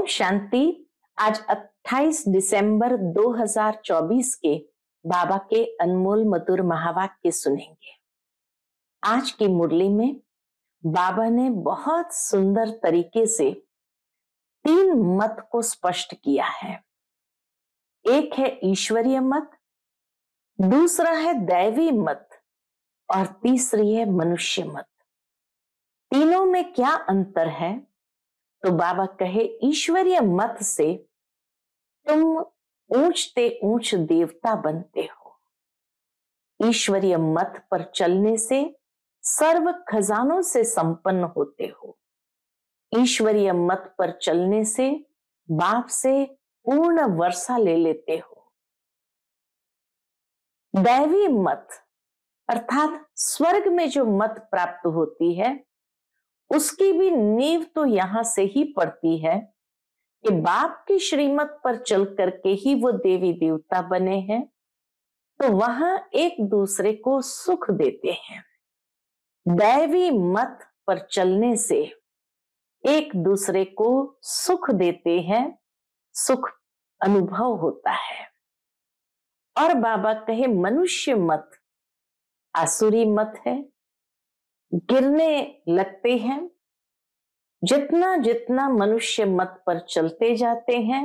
ओम शांति। आज 28 दिसंबर 2024 के बाबा के अनमोल मधुर महावाक्य सुनेंगे। आज की मुरली में बाबा ने बहुत सुंदर तरीके से 3 मत को स्पष्ट किया है। एक है ईश्वरीय मत, दूसरा है दैवी मत और तीसरी है मनुष्य मत। तीनों में क्या अंतर है? तो बाबा कहे, ईश्वरीय मत से तुम ऊंचते ऊंच देवता बनते हो। ईश्वरीय मत पर चलने से सर्व खजानों से संपन्न होते हो। ईश्वरीय मत पर चलने से बाप से पूर्ण वर्षा ले लेते हो। दैवी मत अर्थात स्वर्ग में जो मत प्राप्त होती है, उसकी भी नींव तो यहां से ही पड़ती है कि बाप की श्रीमत पर चल करके ही वो देवी देवता बने हैं, तो वहां एक दूसरे को सुख देते हैं। दैवी मत पर चलने से एक दूसरे को सुख देते हैं, सुख अनुभव होता है। और बाबा कहे, मनुष्य मत आसुरी मत है, गिरने लगते हैं। जितना जितना मनुष्य मत पर चलते जाते हैं,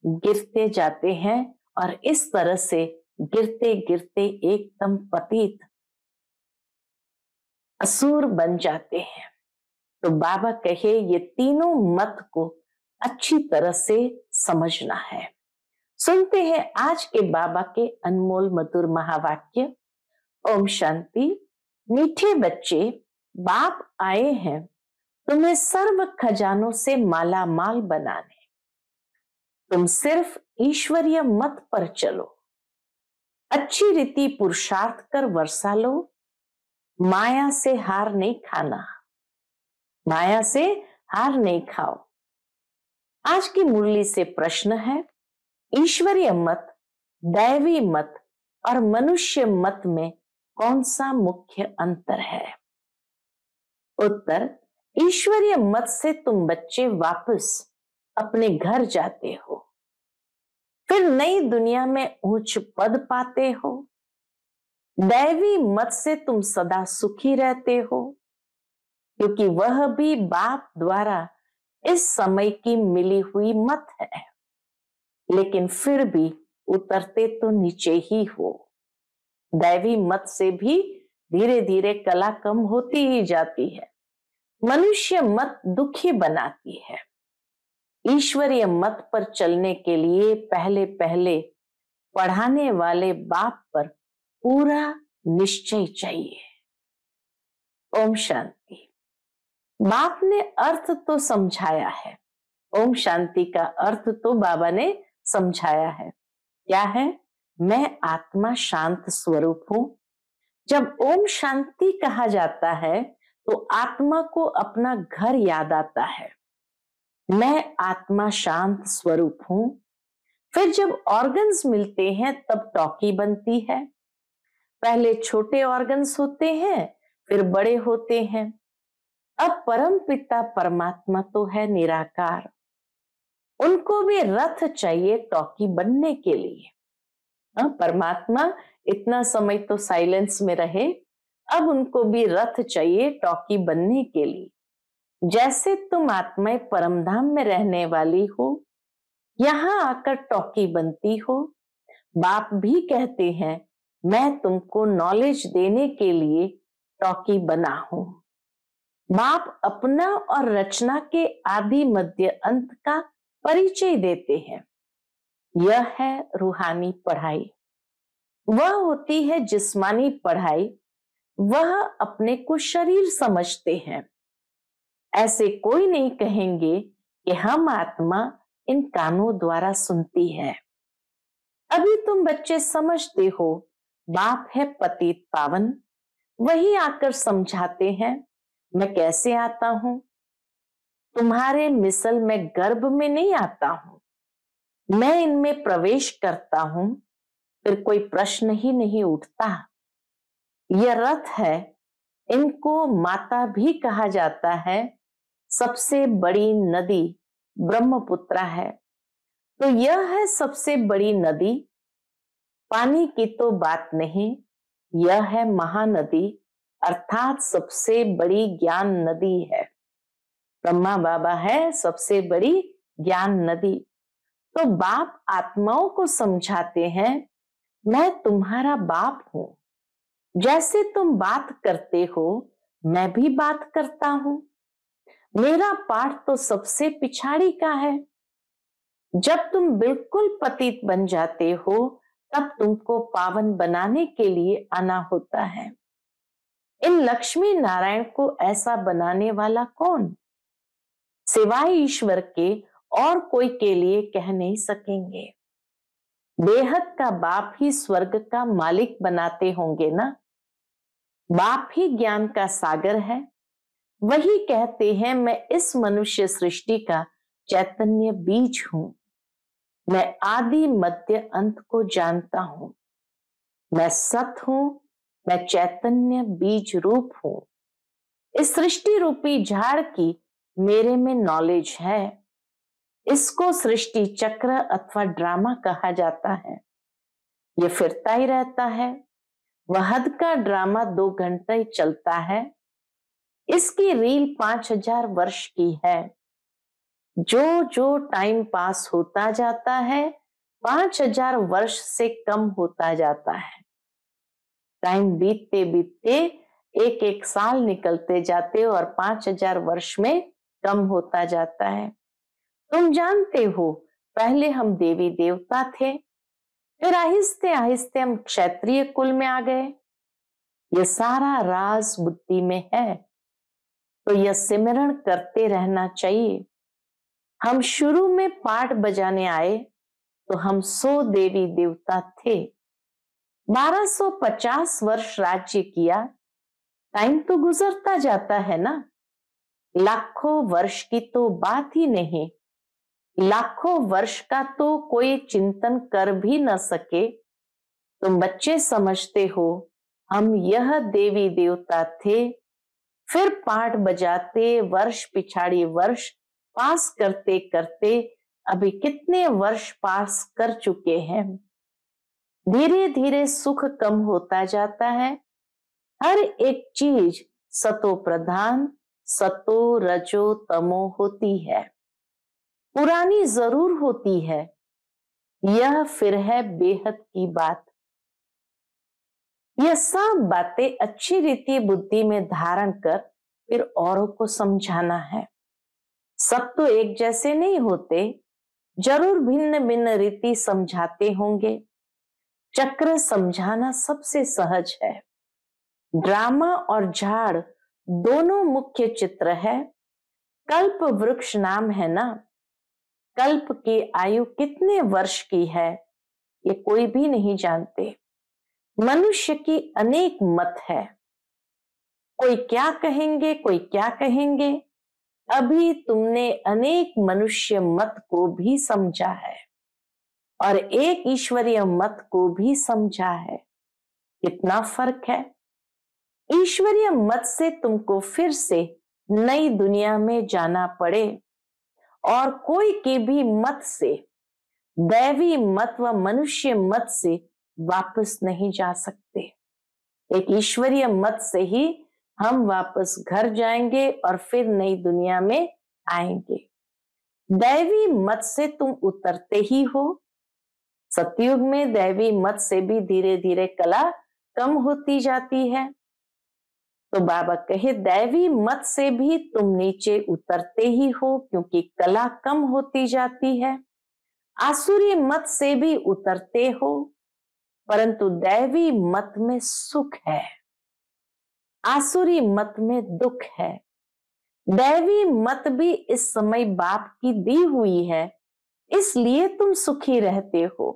गिरते जाते हैं और इस तरह से गिरते गिरते एकदम पतित असुर बन जाते हैं। तो बाबा कहे, ये तीनों मत को अच्छी तरह से समझना है। सुनते हैं आज के बाबा के अनमोल मधुर महावाक्य। ओम शांति। मीठे बच्चे, बाप आए हैं तुम्हें सर्व खजानों से माला माल बनाने। तुम सिर्फ ईश्वरीय मत पर चलो, अच्छी रीति पुरुषार्थ कर वर्षा लो। माया से हार नहीं खाना, माया से हार नहीं खाओ। आज की मुरली से प्रश्न है, ईश्वरीय मत, दैवी मत और मनुष्य मत में कौन सा मुख्य अंतर है? उत्तर, ईश्वरीय मत से तुम बच्चे वापस अपने घर जाते हो, फिर नई दुनिया में उच्च पद पाते हो। दैवी मत से तुम सदा सुखी रहते हो, क्योंकि वह भी बाप द्वारा इस समय की मिली हुई मत है, लेकिन फिर भी उतरते तो नीचे ही हो। दैवी मत से भी धीरे धीरे कला कम होती ही जाती है। मनुष्य मत दुखी बनाती है। ईश्वरीय मत पर चलने के लिए पहले पहले पढ़ाने वाले बाप पर पूरा निश्चय चाहिए। ओम शांति। बाप ने अर्थ तो समझाया है, ओम शांति का अर्थ तो बाबा ने समझाया है। क्या है? मैं आत्मा शांत स्वरूप हूं। जब ओम शांति कहा जाता है तो आत्मा को अपना घर याद आता है। मैं आत्मा शांत स्वरूप हूं। फिर जब ऑर्गन्स मिलते हैं तब टॉकी बनती है। पहले छोटे ऑर्गन्स होते हैं, फिर बड़े होते हैं। अब परम पिता परमात्मा तो है निराकार, उनको भी रथ चाहिए टॉकी बनने के लिए। परमात्मा इतना समय तो साइलेंस में रहे, अब उनको भी रथ चाहिए टॉकी बनने के लिए। जैसे तुम आत्माएं परमधाम में रहने वाली हो, यहां आकर टॉकी बनती हो। बाप भी कहते हैं, मैं तुमको नॉलेज देने के लिए टॉकी बना हूं। बाप अपना और रचना के आदि मध्य अंत का परिचय देते हैं। यह है रूहानी पढ़ाई। वह होती है जिस्मानी पढ़ाई, वह अपने को शरीर समझते हैं। ऐसे कोई नहीं कहेंगे कि हम आत्मा इन कानों द्वारा सुनती है। अभी तुम बच्चे समझते हो, बाप है पतित पावन, वही आकर समझाते हैं। मैं कैसे आता हूं? तुम्हारे मिसल में गर्भ में नहीं आता हूं, मैं इनमें प्रवेश करता हूं, फिर कोई प्रश्न ही नहीं उठता। यह रथ है, इनको माता भी कहा जाता है। सबसे बड़ी नदी ब्रह्मपुत्र है, तो यह है सबसे बड़ी नदी। पानी की तो बात नहीं, यह है महानदी, अर्थात सबसे बड़ी ज्ञान नदी है। ब्रह्मा बाबा है सबसे बड़ी ज्ञान नदी। तो बाप आत्माओं को समझाते हैं, मैं तुम्हारा बाप हूं, जैसे तुम बात करते हो मैं भी बात करता हूं। मेरा पाठ तो सबसे पिछाड़ी का है। जब तुम बिल्कुल पतित बन जाते हो तब तुमको पावन बनाने के लिए आना होता है। इन लक्ष्मी नारायण को ऐसा बनाने वाला कौन? सिवाय ईश्वर के और कोई के लिए कह नहीं सकेंगे। बेहद का बाप ही स्वर्ग का मालिक बनाते होंगे ना। बाप ही ज्ञान का सागर है। वही कहते हैं, मैं इस मनुष्य सृष्टि का चैतन्य बीज हूं। मैं आदि मध्य अंत को जानता हूं। मैं सत हूं, मैं चैतन्य बीज रूप हूं। इस सृष्टि रूपी झाड़ की मेरे में नॉलेज है। इसको सृष्टि चक्र अथवा ड्रामा कहा जाता है। ये फिरता ही रहता है। वह हद का ड्रामा 2 घंटे चलता है। इसकी रील 5000 वर्ष की है। जो जो टाइम पास होता जाता है 5000 वर्ष से कम होता जाता है। टाइम बीतते बीतते एक एक साल निकलते जाते और 5000 वर्ष में कम होता जाता है। तुम जानते हो, पहले हम देवी देवता थे, फिर आहिस्ते आहिस्ते हम क्षत्रिय कुल में आ गए। ये सारा राज बुद्धि में है, तो यह सिमरण करते रहना चाहिए। हम शुरू में पाठ बजाने आए तो हम 100 देवी देवता थे। 1250 वर्ष राज्य किया। टाइम तो गुजरता जाता है ना। लाखों वर्ष की तो बात ही नहीं। लाखों वर्ष का तो कोई चिंतन कर भी न सके। तुम बच्चे समझते हो हम यह देवी देवता थे, फिर पाठ बजाते वर्ष पिछाड़ी वर्ष पास करते करते अभी कितने वर्ष पास कर चुके हैं। धीरे धीरे सुख कम होता जाता है। हर एक चीज सतो प्रधान, सतो रजो तमो होती है। पुरानी जरूर होती है। यह फिर है बेहद की बात। यह सब बातें अच्छी रीति बुद्धि में धारण कर फिर औरों को समझाना है। सब तो एक जैसे नहीं होते, जरूर भिन्न भिन्न रीति समझाते होंगे। चक्र समझाना सबसे सहज है। ड्रामा और झाड़ दोनों मुख्य चित्र है। कल्प वृक्ष नाम है ना। कल्प की आयु कितने वर्ष की है ये कोई भी नहीं जानते। मनुष्य की अनेक मत है। कोई क्या कहेंगे, कोई क्या कहेंगे। अभी तुमने अनेक मनुष्य मत को भी समझा है और एक ईश्वरीय मत को भी समझा है। कितना फर्क है। ईश्वरीय मत से तुमको फिर से नई दुनिया में जाना पड़े और कोई के भी मत से, दैवी मत व मनुष्य मत से वापस नहीं जा सकते। एक ईश्वरीय मत से ही हम वापस घर जाएंगे और फिर नई दुनिया में आएंगे। दैवी मत से तुम उतरते ही हो। सतयुग में दैवी मत से भी धीरे धीरे कला कम होती जाती है। तो बाबा कहे दैवी मत से भी तुम नीचे उतरते ही हो, क्योंकि कला कम होती जाती है। आसुरी मत से भी उतरते हो, परंतु दैवी मत में सुख है, आसुरी मत में दुख है। दैवी मत भी इस समय बाप की दी हुई है, इसलिए तुम सुखी रहते हो।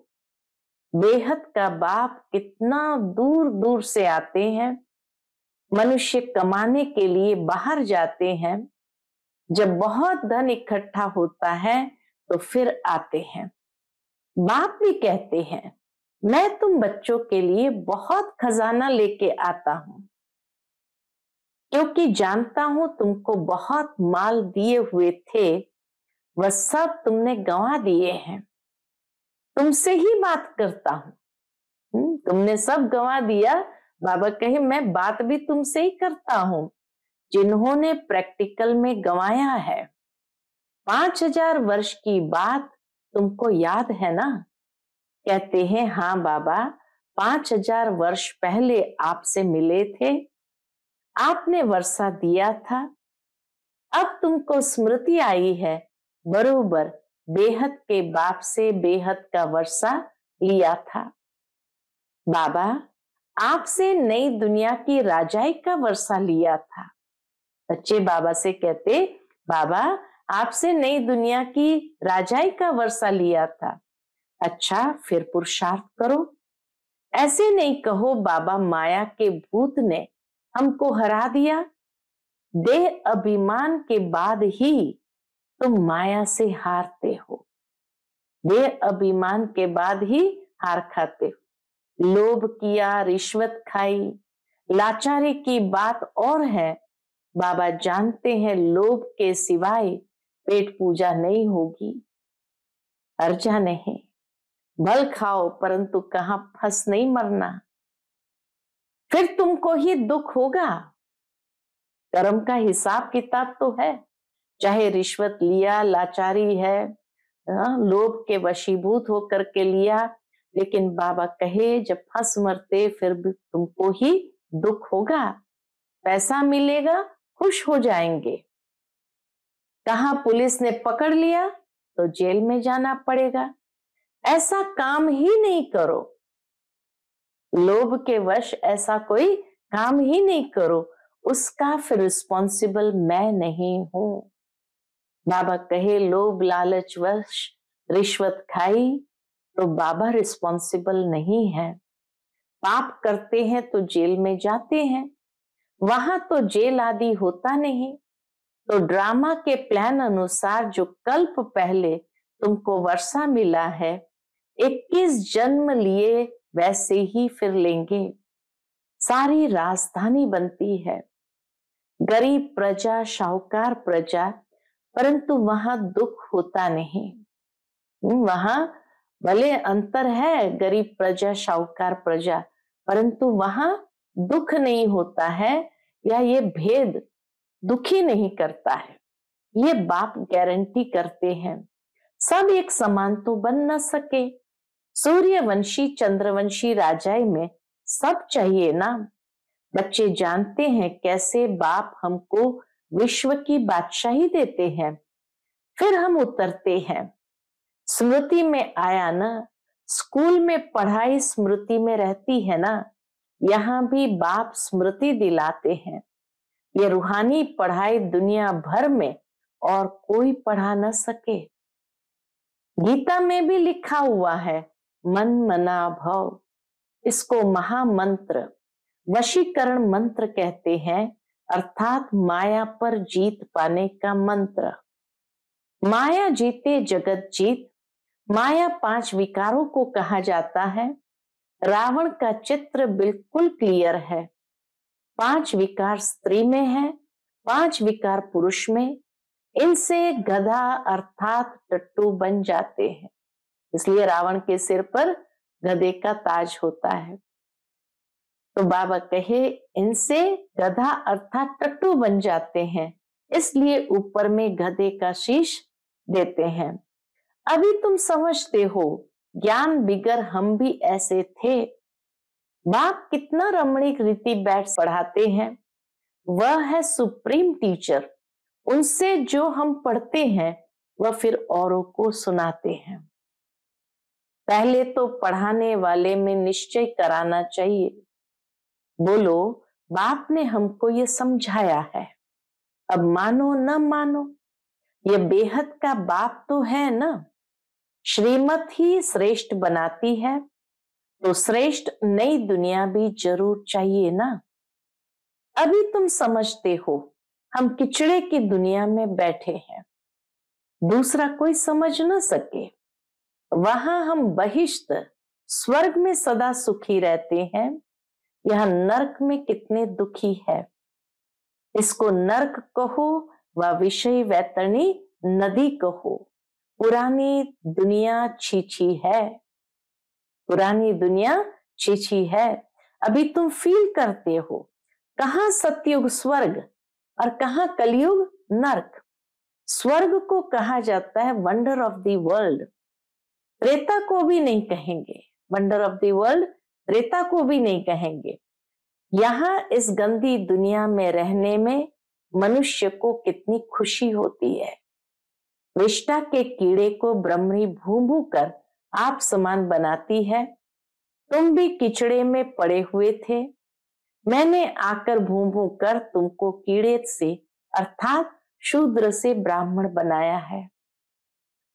बेहद का बाप कितना दूर दूर से आते हैं। मनुष्य कमाने के लिए बाहर जाते हैं। जब बहुत धन इकट्ठा होता है तो फिर आते हैं। बाप भी कहते हैं, मैं तुम बच्चों के लिए बहुत खजाना लेके आता हूं, क्योंकि जानता हूं तुमको बहुत माल दिए हुए थे, वह सब तुमने गंवा दिए हैं। तुमसे ही बात करता हूं। तुमने सब गंवा दिया। बाबा कहे मैं बात भी तुमसे ही करता हूं, जिन्होंने प्रैक्टिकल में गंवाया है। 5000 वर्ष की बात तुमको याद है ना? कहते हैं हाँ बाबा, 5000 वर्ष पहले आपसे मिले थे, आपने वर्षा दिया था। अब तुमको स्मृति आई है, बरोबर बेहद के बाप से बेहद का वर्षा लिया था। बाबा, आपसे नई दुनिया की राजाई का वर्षा लिया था। बच्चे बाबा से कहते, बाबा आपसे नई दुनिया की राजाई का वर्षा लिया था। अच्छा, फिर पुरुषार्थ करो। ऐसे नहीं कहो बाबा माया के भूत ने हमको हरा दिया। देह अभिमान के बाद ही तुम माया से हारते हो। देह अभिमान के बाद ही हार खाते हो। लोभ किया, रिश्वत खाई, लाचारी की बात और है। बाबा जानते हैं लोभ के सिवाय पेट पूजा नहीं होगी। अर्जा नहीं, भल खाओ परंतु कहां फंस नहीं मरना, फिर तुमको ही दुख होगा। कर्म का हिसाब किताब तो है, चाहे रिश्वत लिया, लाचारी है, लोभ के वशीभूत होकर के लिया, लेकिन बाबा कहे जब फंस मरते फिर भी तुमको ही दुख होगा। पैसा मिलेगा, खुश हो जाएंगे। कहा पुलिस ने पकड़ लिया तो जेल में जाना पड़ेगा। ऐसा काम ही नहीं करो। लोभ के वश ऐसा कोई काम ही नहीं करो, उसका फिर रिस्पॉन्सिबल मैं नहीं हूं। बाबा कहे लोभ लालच वश रिश्वत खाई तो बाबा रिस्पॉन्सिबल नहीं है। पाप करते हैं तो जेल में जाते हैं, वहां तो जेल आदि होता नहीं। तो ड्रामा के प्लान अनुसार जो कल्प पहले तुमको वर्षा मिला है, 21 जन्म लिए वैसे ही फिर लेंगे। सारी राजधानी बनती है, गरीब प्रजा, शाहूकार प्रजा, परंतु वहां दुख होता नहीं। वहां भले अंतर है, गरीब प्रजा शाहूकार प्रजा, परंतु वहां दुख नहीं होता है, या ये भेद दुखी नहीं करता है। ये बाप गारंटी करते हैं। सब एक समान तो बन न सके। सूर्यवंशी चंद्रवंशी राजाई में सब चाहिए ना। बच्चे जानते हैं कैसे बाप हमको विश्व की बादशाही देते हैं, फिर हम उतरते हैं। स्मृति में आया ना, स्कूल में पढ़ाई स्मृति में रहती है ना, यहाँ भी बाप स्मृति दिलाते हैं। ये रूहानी पढ़ाई दुनिया भर में और कोई पढ़ा न सके। गीता में भी लिखा हुआ है मन मना भव, इसको महामंत्र, वशीकरण मंत्र कहते हैं, अर्थात माया पर जीत पाने का मंत्र। माया जीते जगत जीत। माया 5 विकारों को कहा जाता है। रावण का चित्र बिल्कुल क्लियर है। 5 विकार स्त्री में है, 5 विकार पुरुष में। इनसे गधा अर्थात टट्टू बन जाते हैं, इसलिए रावण के सिर पर गधे का ताज होता है। तो बाबा कहे इनसे गधा अर्थात टट्टू बन जाते हैं, इसलिए ऊपर में गधे का शीश देते हैं। अभी तुम समझते हो, ज्ञान बिगर हम भी ऐसे थे। बाप कितना रमणीक रीति बैठ पढ़ाते हैं। वह है सुप्रीम टीचर। उनसे जो हम पढ़ते हैं वह फिर औरों को सुनाते हैं। पहले तो पढ़ाने वाले में निश्चय कराना चाहिए। बोलो बाप ने हमको ये समझाया है, अब मानो न मानो, ये बेहद का बाप तो है ना। श्रीमत ही श्रेष्ठ बनाती है, तो श्रेष्ठ नई दुनिया भी जरूर चाहिए ना। अभी तुम समझते हो हम किचड़े की दुनिया में बैठे हैं, दूसरा कोई समझ न सके। वहां हम बहिष्ठ स्वर्ग में सदा सुखी रहते हैं, यह नरक में कितने दुखी है। इसको नरक कहो व विषय वैतरणी नदी कहो, पुरानी दुनिया छीछी है, पुरानी दुनिया छीछी है। अभी तुम फील करते हो कहाँ सतयुग स्वर्ग और कहाँ कलयुग नर्क। स्वर्ग को कहा जाता है wonder of the world, Treta को भी नहीं कहेंगे, wonder of the world Treta को भी नहीं कहेंगे। यहाँ इस गंदी दुनिया में रहने में मनुष्य को कितनी खुशी होती है। विष्टा के कीड़े को ब्रह्मणी भूं कर आप समान बनाती है। तुम भी किचड़े में पड़े हुए थे, मैंने आकर भूं कर तुमको कीड़े से अर्थात शूद्र से ब्राह्मण बनाया है।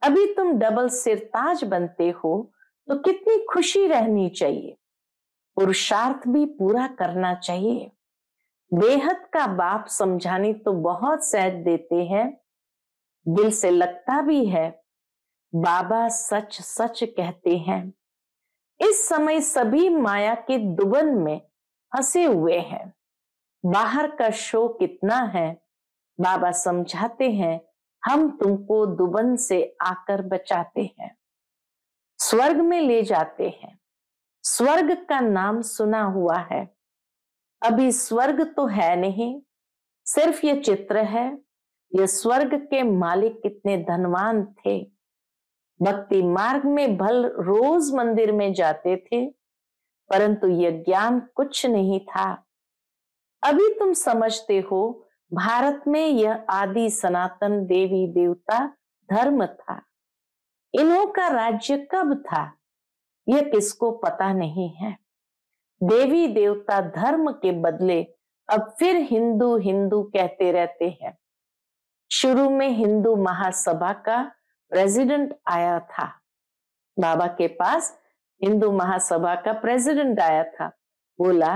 अभी तुम डबल सिरताज बनते हो तो कितनी खुशी रहनी चाहिए, पुरुषार्थ भी पूरा करना चाहिए। बेहद का बाप समझाने तो बहुत सहज देते हैं, दिल से लगता भी है। बाबा सच सच कहते हैं। इस समय सभी माया के दुबन में फंसे हुए हैं। बाहर का शो कितना है, बाबा समझाते हैं, हम तुमको दुबन से आकर बचाते हैं, स्वर्ग में ले जाते हैं। स्वर्ग का नाम सुना हुआ है, अभी स्वर्ग तो है नहीं, सिर्फ ये चित्र है। ये स्वर्ग के मालिक कितने धनवान थे, भक्ति मार्ग में भल रोज मंदिर में जाते थे, परंतु यह ज्ञान कुछ नहीं था। अभी तुम समझते हो भारत में यह आदि सनातन देवी देवता धर्म था। इन्हों का राज्य कब था यह किसको पता नहीं है। देवी देवता धर्म के बदले अब फिर हिंदू हिंदू कहते रहते हैं। शुरू में हिंदू महासभा का प्रेसिडेंट आया था, बाबा के पास हिंदू महासभा का प्रेसिडेंट आया था, बोला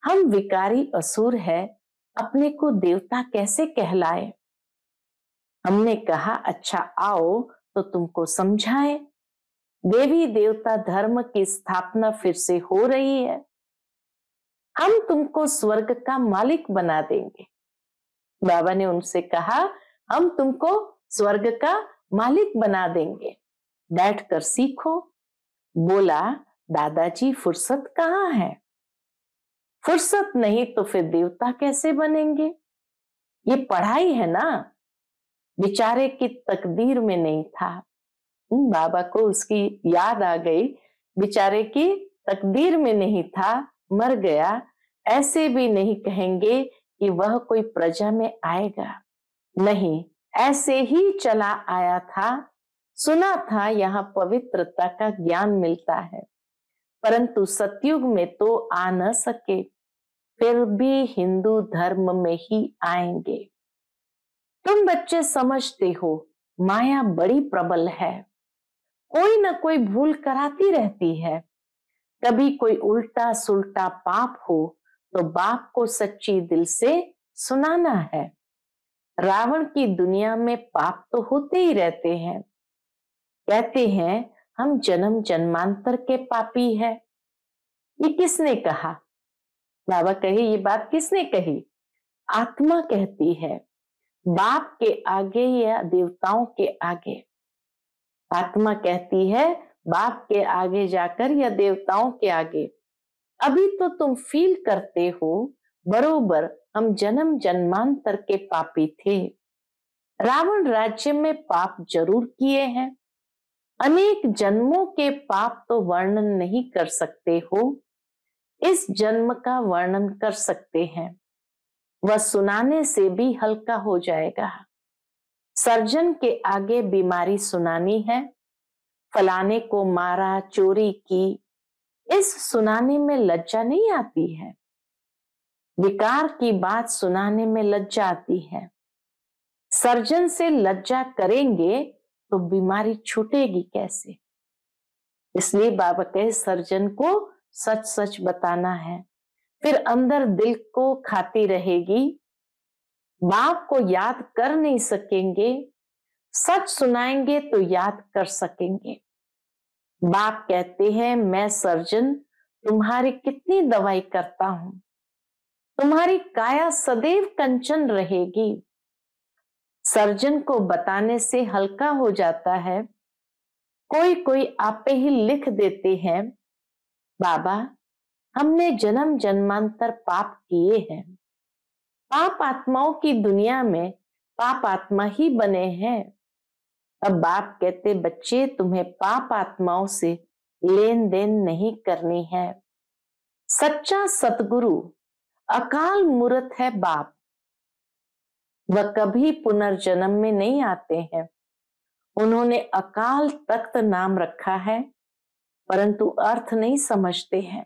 हम विकारी असुर है, अपने को देवता कैसे कहलाए। हमने कहा अच्छा आओ तो तुमको समझाएं। देवी देवता धर्म की स्थापना फिर से हो रही है, हम तुमको स्वर्ग का मालिक बना देंगे। बाबा ने उनसे कहा हम तुमको स्वर्ग का मालिक बना देंगे, बैठकर सीखो। बोला दादाजी फुर्सत कहाँ है, फुर्सत नहीं तो फिर देवता कैसे बनेंगे, ये पढ़ाई है ना। बेचारे की तकदीर में नहीं था। बाबा को उसकी याद आ गई, बेचारे की तकदीर में नहीं था, मर गया। ऐसे भी नहीं कहेंगे कि वह कोई प्रजा में आएगा, नहीं, ऐसे ही चला आया था। सुना था यहाँ पवित्रता का ज्ञान मिलता है, परंतु सतयुग में तो आ न सके, फिर भी हिंदू धर्म में ही आएंगे। तुम बच्चे समझते हो माया बड़ी प्रबल है, कोई ना कोई भूल कराती रहती है। कभी कोई उल्टा सुल्टा पाप हो तो बाप को सच्ची दिल से सुनाना है। रावण की दुनिया में पाप तो होते ही रहते हैं, कहते हैं हम जन्म जन्मांतर के पापी है। ये किसने कहा, बाबा कहे ये बात किसने कही, आत्मा कहती है, बाप के आगे या देवताओं के आगे। आत्मा कहती है बाप के आगे जाकर या देवताओं के आगे। अभी तो तुम फील करते हो बरोबर हम जन्म जन्मांतर के पापी थे। रावण राज्य में पाप जरूर किए हैं, अनेक जन्मों के पाप तो वर्णन नहीं कर सकते हो, इस जन्म का वर्णन कर सकते हैं, वह सुनाने से भी हल्का हो जाएगा। सर्जन के आगे बीमारी सुनानी है, फलाने को मारा, चोरी की, इस सुनाने में लज्जा नहीं आती है। विकार की बात सुनाने में लज्जा आती है। सर्जन से लज्जा करेंगे तो बीमारी छूटेगी कैसे। इसलिए बाबा कहे सर्जन को सच सच बताना है, फिर अंदर दिल को खाती रहेगी, बाप को याद कर नहीं सकेंगे, सच सुनाएंगे तो याद कर सकेंगे। बाप कहते हैं मैं सर्जन तुम्हारी कितनी दवाई करता हूं, तुम्हारी काया सदैव कंचन रहेगी। सर्जन को बताने से हल्का हो जाता है। कोई कोई आपे ही लिख देते हैं, बाबा हमने जन्म जन्मांतर पाप किए हैं, पाप आत्माओं की दुनिया में पाप आत्मा ही बने हैं। अब बाप कहते, बच्चे तुम्हें पाप आत्माओं से लेन देन नहीं करनी है। सच्चा सतगुरु अकाल मूर्त है बाप, वह कभी पुनर्जन्म में नहीं आते हैं। उन्होंने अकाल तख्त नाम रखा है, परंतु अर्थ नहीं समझते हैं।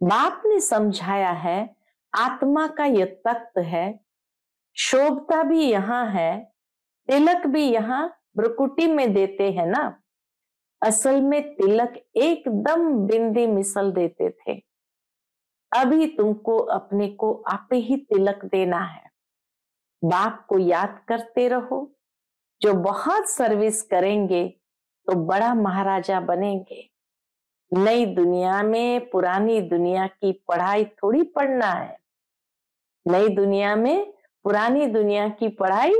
बाप ने समझाया है आत्मा का यह तख्त है, शोभता भी यहाँ है, तिलक भी यहाँ ब्रकुटी में देते हैं ना। असल में तिलक एकदम बिंदी मिसल देते थे। अभी तुमको अपने को आपे ही तिलक देना है। बाप को याद करते रहो, जो बहुत सर्विस करेंगे तो बड़ा महाराजा बनेंगे। नई दुनिया में पुरानी दुनिया की पढ़ाई थोड़ी पढ़ना है। नई दुनिया में पुरानी दुनिया की पढ़ाई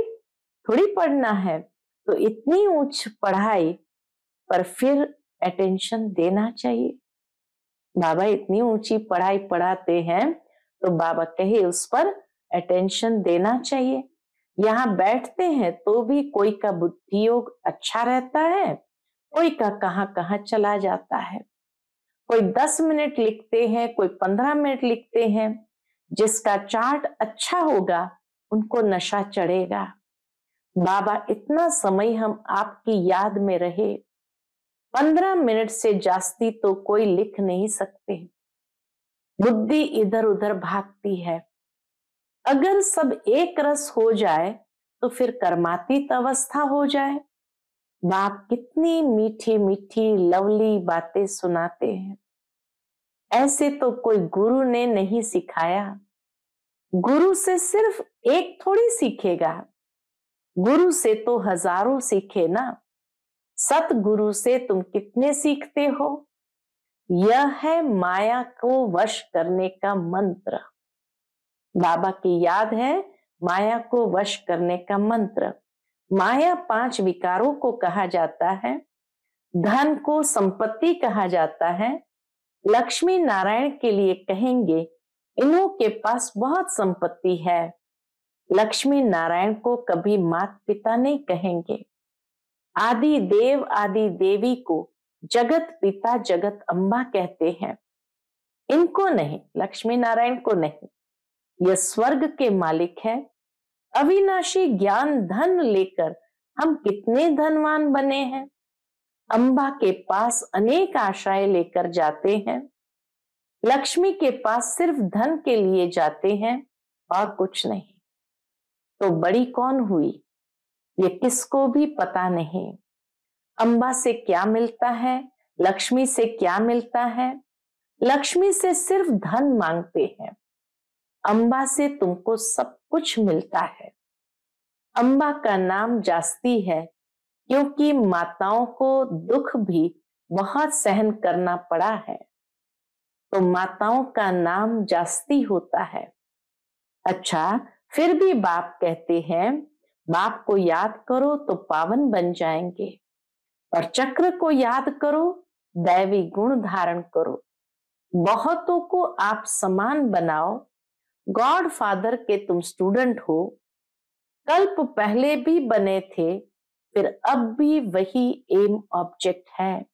थोड़ी पढ़ना है। तो इतनी उच्च पढ़ाई पर फिर अटेंशन देना चाहिए। बाबा इतनी ऊंची पढ़ाई पढ़ाते हैं तो बाबा कहे उस पर अटेंशन देना चाहिए। यहाँ बैठते हैं तो भी कोई का बुद्धि योग अच्छा रहता है, कोई का कहाँ कहाँ चला जाता है। कोई 10 मिनट लिखते हैं, कोई 15 मिनट लिखते हैं। जिसका चार्ट अच्छा होगा उनको नशा चढ़ेगा। बाबा इतना समय हम आपकी याद में रहे, 15 मिनट से जास्ती तो कोई लिख नहीं सकते। बुद्धि इधर उधर भागती है। अगर सब एक रस हो जाए तो फिर कर्मातीत अवस्था हो जाए। बाप कितनी मीठी मीठी लवली बातें सुनाते हैं। ऐसे तो कोई गुरु ने नहीं सिखाया। गुरु से सिर्फ एक थोड़ी सीखेगा, गुरु से तो हजारों सीखे ना। सतगुरु से तुम कितने सीखते हो? यह है माया को वश करने का मंत्र। बाबा की याद है माया को वश करने का मंत्र। माया 5 विकारों को कहा जाता है। धन को संपत्ति कहा जाता है। लक्ष्मी नारायण के लिए कहेंगे इन्हों के पास बहुत संपत्ति है। लक्ष्मी नारायण को कभी माता पिता नहीं कहेंगे। आदि देव आदि देवी को जगत पिता जगत अम्बा कहते हैं। इनको नहीं, लक्ष्मी नारायण को नहीं। यह स्वर्ग के मालिक है। अविनाशी ज्ञान धन लेकर हम कितने धनवान बने हैं। अम्बा के पास अनेक आशाएं लेकर जाते हैं। लक्ष्मी के पास सिर्फ धन के लिए जाते हैं और कुछ नहीं। तो बड़ी कौन हुई ये किसको भी पता नहीं। अम्बा से क्या मिलता है, लक्ष्मी से क्या मिलता है। लक्ष्मी से सिर्फ धन मांगते हैं। अम्बा से तुमको सब कुछ मिलता है। अम्बा का नाम जास्ती है क्योंकि माताओं को दुख भी बहुत सहन करना पड़ा है, तो माताओं का नाम जास्ती होता है। अच्छा, फिर भी बाप कहते हैं बाप को याद करो तो पावन बन जाएंगे, और चक्र को याद करो दैवी गुण धारण करो। बहुतों को आप समान बनाओ। गॉड फादर के तुम स्टूडेंट हो। कल्प पहले भी बने थे, फिर अब भी वही एम ऑब्जेक्ट है।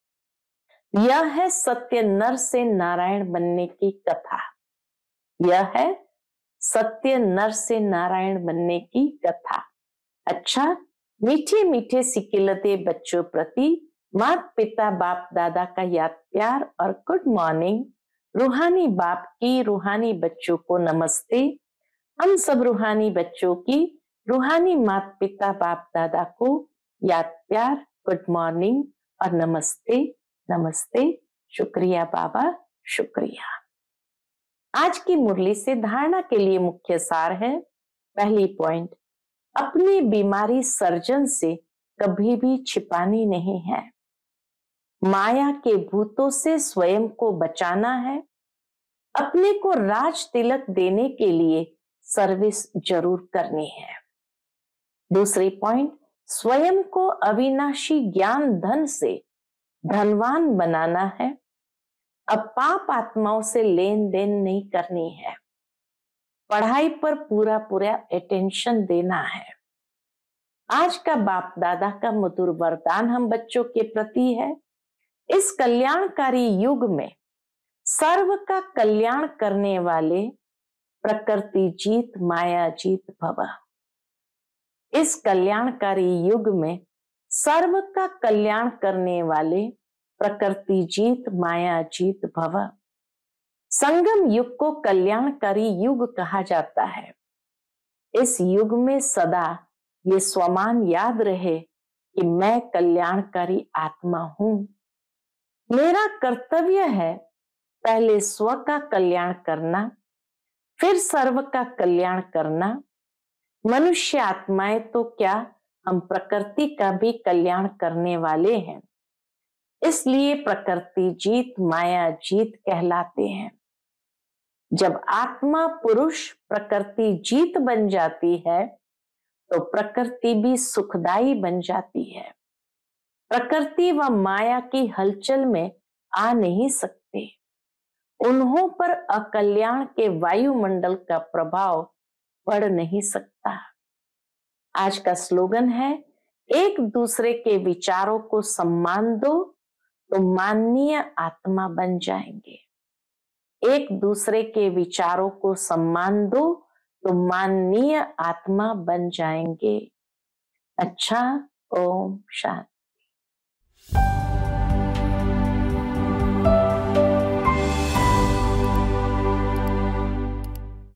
यह है सत्य नर से नारायण बनने की कथा। यह है सत्य नर से नारायण बनने की कथा। अच्छा, मीठे मीठे सिकिलते बच्चों प्रति माता पिता बाप दादा का याद प्यार और गुड मॉर्निंग। रूहानी बाप की रूहानी बच्चों को नमस्ते। हम सब रूहानी बच्चों की रूहानी माता पिता बाप दादा को याद प्यार, गुड मॉर्निंग और नमस्ते नमस्ते। शुक्रिया बाबा, शुक्रिया। आज की मुरली से धारणा के लिए मुख्य सार है। पहली पॉइंट, अपनी बीमारी सर्जन से कभी भी छिपानी नहीं है। माया के भूतों से स्वयं को बचाना है। अपने को राज तिलक देने के लिए सर्विस जरूर करनी है। दूसरी पॉइंट, स्वयं को अविनाशी ज्ञान धन से धनवान बनाना है। अब पाप आत्माओं से लेन देन नहीं करनी है, पढ़ाई पर पूरा पूरा अटेंशन देना है। आज का बाप दादा का मधुर वरदान हम बच्चों के प्रति है, इस कल्याणकारी युग में सर्व का कल्याण करने वाले प्रकृति जीत माया जीत भव। इस कल्याणकारी युग में सर्व का कल्याण करने वाले प्रकृति जीत माया जीत भव। संगम युग को कल्याणकारी युग कहा जाता है। इस युग में सदा ये स्वमान याद रहे कि मैं कल्याणकारी आत्मा हूं। मेरा कर्तव्य है पहले स्व का कल्याण करना, फिर सर्व का कल्याण करना। मनुष्य आत्माएं तो क्या, हम प्रकृति का भी कल्याण करने वाले हैं, इसलिए प्रकृति जीत माया जीत कहलाते हैं। जब आत्मा पुरुष प्रकृति जीत बन जाती है तो प्रकृति भी सुखदाई बन जाती है। प्रकृति व माया की हलचल में आ नहीं सकते, उन्हों पर अकल्याण के वायुमंडल का प्रभाव पड़ नहीं सकता। आज का स्लोगन है, एक दूसरे के विचारों को सम्मान दो तो माननीय आत्मा बन जाएंगे। एक दूसरे के विचारों को सम्मान दो तो माननीय आत्मा बन जाएंगे। अच्छा, ओम शांति।